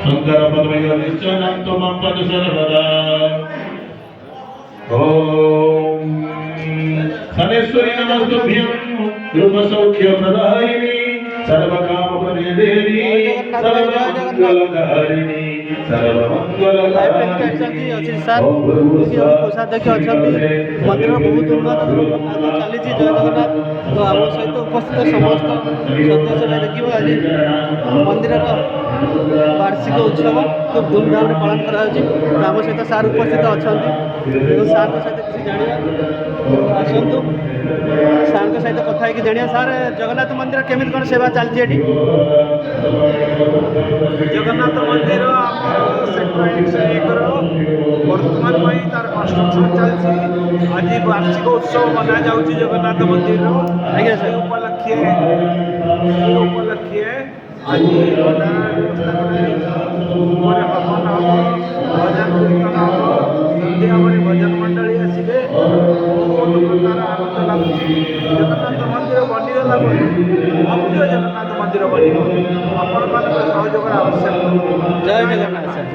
शंकर पद्मयो निश्चलं त्वमं पद सर्वदा ओम सनेश्वरी नमस्तुभ्यं रूपसौख्यप्रदायिनी सर्वकामप्रदेदेवी सर्वमङ्गलकारिणी सर्वमङ्गलकारिणी कोषाध्यक्ष अच्छा मंदिर बहुत उन्नत चली जय जगन्नाथ तो आम सहित उपस्थित समस्त सदस्य देखिए आज मंदिर वार्षिक उत्सव खूब धूमधाम पालन करा आम सहित सार उपस्थित अच्छा सार सहित किसी जाना आसतु सार सहित कथा जाना सार जगन्नाथ मंदिर केमी कौन सेवा चलती जगन्नाथ मंदिर वर्तमान तार कन्स्ट्रक्शन चलती आज वार्षिक उत्सव मना जाऊँ जगन्नाथ मंदिर आज्ञा सर उपलक्षे आज हवन हम भजन कीर्तन हम सन्ध्या भजन मंडली आसवे बहुत प्रकार आनंद लगुच जगन्नाथ मंदिर बनीगला भव्य जगन्नाथ मंदिर बन आपण मान सहयोग आवश्यक। जय जगन्नाथ सर।